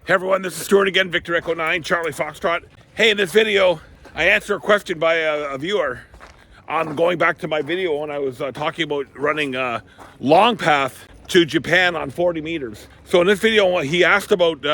Hey everyone, this is Stuart again, Victor Echo 9, Charlie Foxtrot. Hey, in this video, I answer a question by a viewer on going back to my video when I was talking about running a long path to Japan on 40 meters. So in this video, he asked about,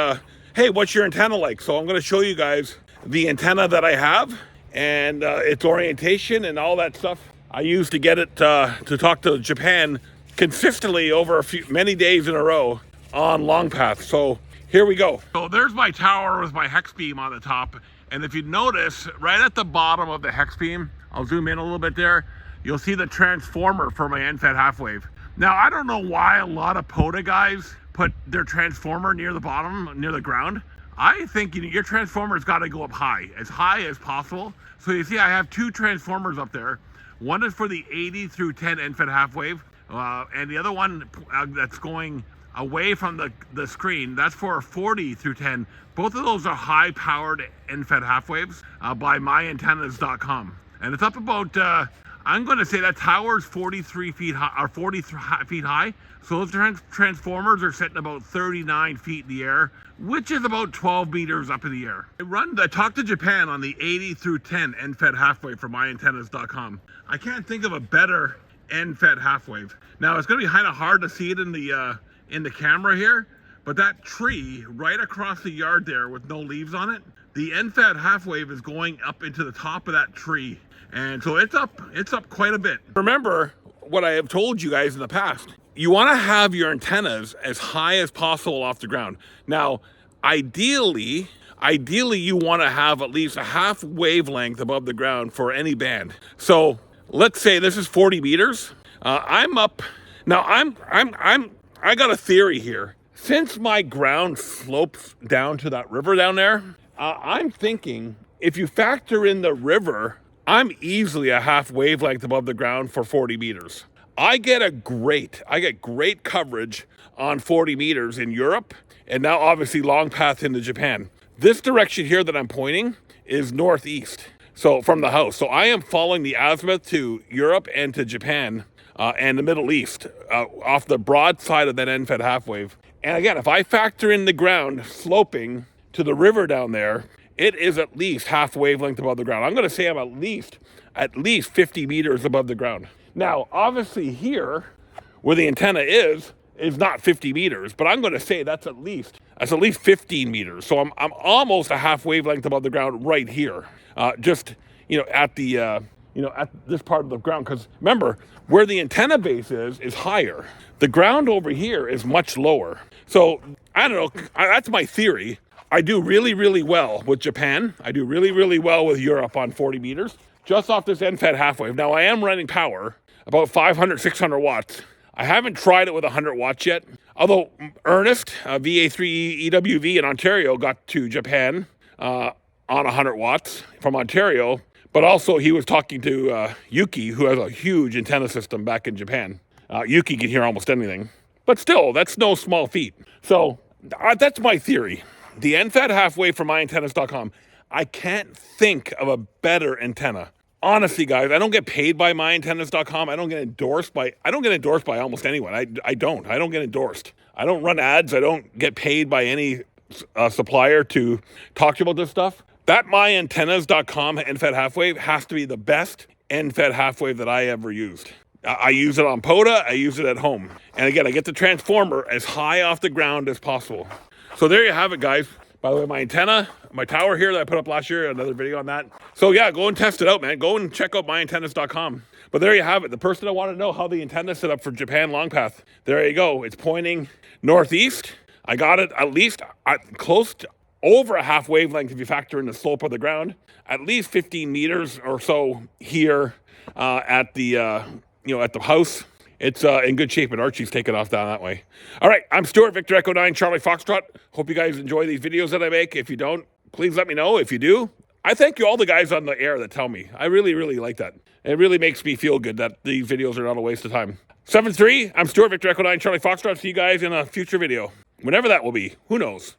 hey, what's your antenna like? So I'm gonna show you guys the antenna that I have and its orientation and all that stuff I used to get it to talk to Japan consistently over many days in a row on long path. So here we go. So there's my tower with my hex beam on the top. And if you notice, right at the bottom of the hex beam, I'll zoom in a little bit there, you'll see the transformer for my end-fed half wave. Now, I don't know why a lot of POTA guys put their transformer near the bottom, near the ground. I think your transformer's gotta go up high as possible. So you see I have two transformers up there. One is for the 80 through 10 end-fed half wave, and the other one that's going away from the screen, that's for 40 through 10. Both of those are high-powered end-fed half waves by myantennas.com. And it's up about, I'm going to say that tower's 43 feet high, or 40 feet high. So those transformers are sitting about 39 feet in the air, which is about 12 meters up in the air. I talked to Japan on the 80 through 10 end-fed half wave from myantennas.com. I can't think of a better end-fed half wave. Now, it's going to be kind of hard to see it in the camera here, but that tree right across the yard there with no leaves on it, the end-fed half wave is going up into the top of that tree. And so it's up quite a bit. Remember what I have told you guys in the past. You want to have your antennas as high as possible off the ground. Now, ideally you want to have at least a half wavelength above the ground for any band. So let's say this is 40 meters. I'm up. Now I got a theory here. Since my ground slopes down to that river down there, I'm thinking if you factor in the river, I'm easily a half wavelength above the ground for 40 meters. I get great coverage on 40 meters in Europe, and now obviously long path into Japan. This direction here that I'm pointing is northeast, so from the house. So I am following the azimuth to Europe and to Japan and the Middle East off the broad side of that end-fed half wave. And again, if I factor in the ground sloping to the river down there, it is at least half wavelength above the ground. I'm going to say I'm at least 50 meters above the ground. Now, obviously here, where the antenna is not 50 meters, but I'm going to say that's at least 15 meters. So I'm almost a half wavelength above the ground right here, just at the at this part of the ground. Because remember, where the antenna base is higher. The ground over here is much lower. So I don't know. That's my theory. I do really, really well with Japan. I do really, really well with Europe on 40 meters, just off this end-fed half wave. Now, I am running power, about 500, 600 watts. I haven't tried it with 100 watts yet. Although Ernest, VA3 EWV in Ontario, got to Japan on 100 watts from Ontario. But also he was talking to Yuki, who has a huge antenna system back in Japan. Yuki can hear almost anything. But still, that's no small feat. So that's my theory. The end-fed half wave from myantennas.com. I can't think of a better antenna. Honestly, guys, I don't get paid by myantennas.com. I don't get endorsed by almost anyone. I don't get endorsed. I don't run ads. I don't get paid by any supplier to talk to you about this stuff. That myantennas.com end-fed half wave has to be the best end-fed half wave that I ever used. I use it on POTA. I use it at home. And again, I get the transformer as high off the ground as possible. So there you have it, guys. By the way, my antenna, my tower here that I put up last year, another video on that. So yeah, go and test it out, man. Go and check out myantennas.com. But there you have it. The person that wanted to know how the antenna is set up for Japan long path. There you go. It's pointing northeast. I got it at least close to over a half wavelength if you factor in the slope of the ground. At least 15 meters or so here at the at the house. It's in good shape, and Archie's taken off down that way. All right, I'm Stuart, Victor Echo 9, Charlie Foxtrot. Hope you guys enjoy these videos that I make. If you don't, please let me know. If you do, I thank you all the guys on the air that tell me. I really, really like that. It really makes me feel good that these videos are not a waste of time. 7-3, I'm Stuart, Victor Echo 9, Charlie Foxtrot. See you guys in a future video. Whenever that will be. Who knows?